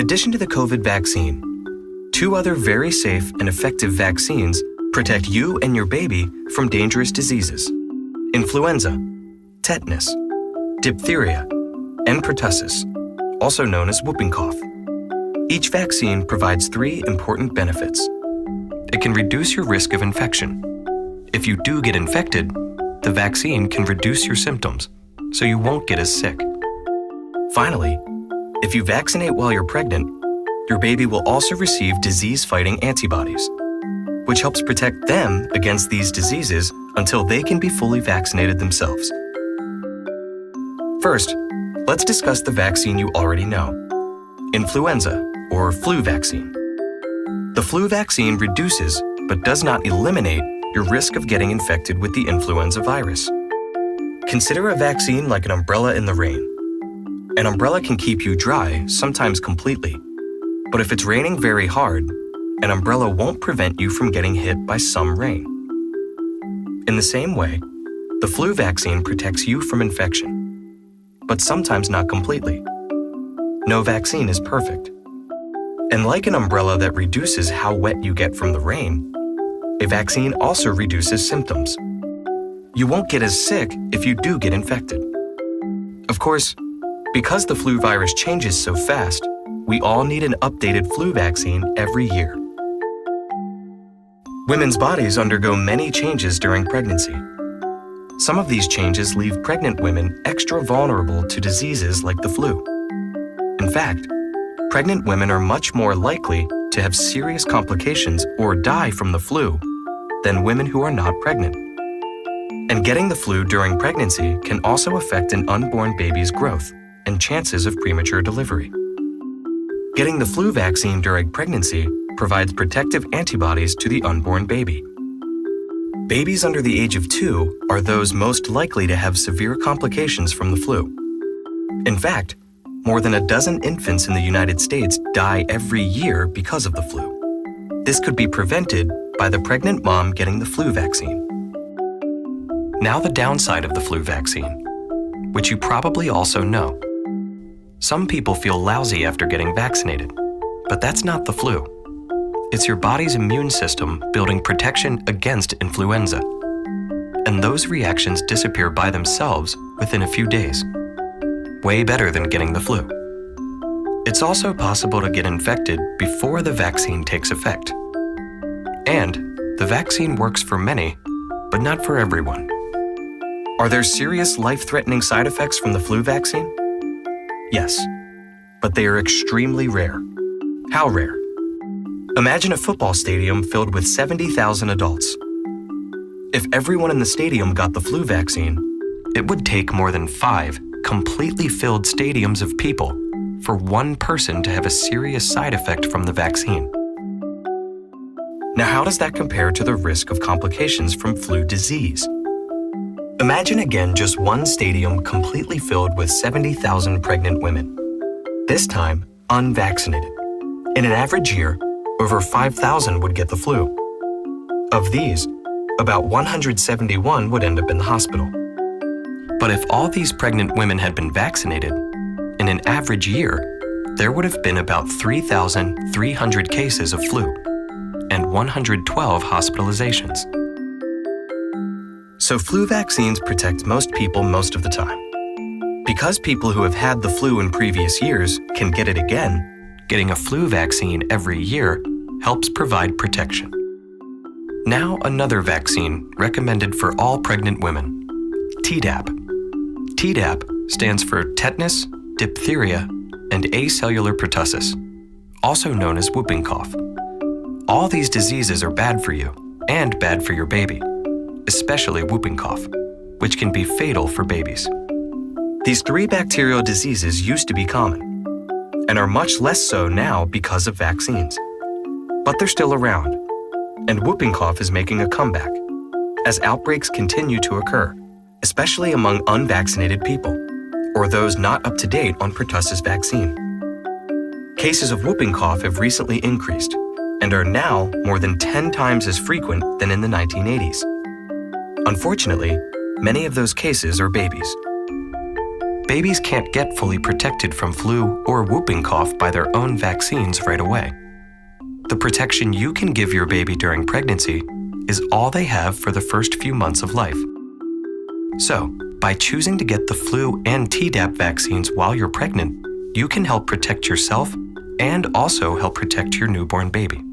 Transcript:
addition to the COVID vaccine, 2 other very safe and effective vaccines protect you and your baby from dangerous diseases: influenza, tetanus, diphtheria, and pertussis, also known as whooping cough. Each vaccine provides 3 important benefits. It can reduce your risk of infection. If you do get infected, the vaccine can reduce your symptoms, so you won't get as sick. Finally, if you vaccinate while you're pregnant, your baby will also receive disease-fighting antibodies, which helps protect them against these diseases until they can be fully vaccinated themselves. First, let's discuss the vaccine you already know: influenza or flu vaccine. The flu vaccine reduces but does not eliminate your risk of getting infected with the influenza virus. Consider a vaccine like an umbrella in the rain. An umbrella can keep you dry, sometimes completely, but if it's raining very hard, an umbrella won't prevent you from getting hit by some rain. In the same way, the flu vaccine protects you from infection, but sometimes not completely. No vaccine is perfect. And like an umbrella that reduces how wet you get from the rain, a vaccine also reduces symptoms. You won't get as sick if you do get infected. Of course, because the flu virus changes so fast, we all need an updated flu vaccine every year. Women's bodies undergo many changes during pregnancy. Some of these changes leave pregnant women extra vulnerable to diseases like the flu. In fact, pregnant women are much more likely to have serious complications or die from the flu than women who are not pregnant. And getting the flu during pregnancy can also affect an unborn baby's growth and chances of premature delivery. Getting the flu vaccine during pregnancy provides protective antibodies to the unborn baby. Babies under the age of 2 are those most likely to have severe complications from the flu. In fact, more than a dozen infants in the United States die every year because of the flu. This could be prevented by the pregnant mom getting the flu vaccine. Now the downside of the flu vaccine, which you probably also know. Some people feel lousy after getting vaccinated, but that's not the flu. It's your body's immune system building protection against influenza. And those reactions disappear by themselves within a few days. Way better than getting the flu. It's also possible to get infected before the vaccine takes effect. And the vaccine works for many, but not for everyone. Are there serious life-threatening side effects from the flu vaccine? Yes, but they are extremely rare. How rare? Imagine a football stadium filled with 70,000 adults. If everyone in the stadium got the flu vaccine, it would take more than 5 completely filled stadiums of people for one person to have a serious side effect from the vaccine. Now, how does that compare to the risk of complications from flu disease? Imagine again just one stadium completely filled with 70,000 pregnant women, this time unvaccinated. In an average year, over 5,000 would get the flu. Of these, about 171 would end up in the hospital. But if all these pregnant women had been vaccinated, in an average year, there would have been about 3,300 cases of flu and 112 hospitalizations. So flu vaccines protect most people most of the time. Because people who have had the flu in previous years can get it again, getting a flu vaccine every year helps provide protection. Now another vaccine recommended for all pregnant women, Tdap. Tdap stands for tetanus, diphtheria, and acellular pertussis, also known as whooping cough. All these diseases are bad for you and bad for your baby, especially whooping cough, which can be fatal for babies. These 3 bacterial diseases used to be common, and are much less so now because of vaccines. But they're still around, and whooping cough is making a comeback as outbreaks continue to occur, especially among unvaccinated people, or those not up to date on pertussis vaccine. Cases of whooping cough have recently increased, and are now more than 10 times as frequent than in the 1980s. Unfortunately, many of those cases are babies. babies can't get fully protected from flu or whooping cough by their own vaccines right away. The protection you can give your baby during pregnancy is all they have for the first few months of life. So, by choosing to get the flu and Tdap vaccines while you're pregnant, you can help protect yourself and also help protect your newborn baby.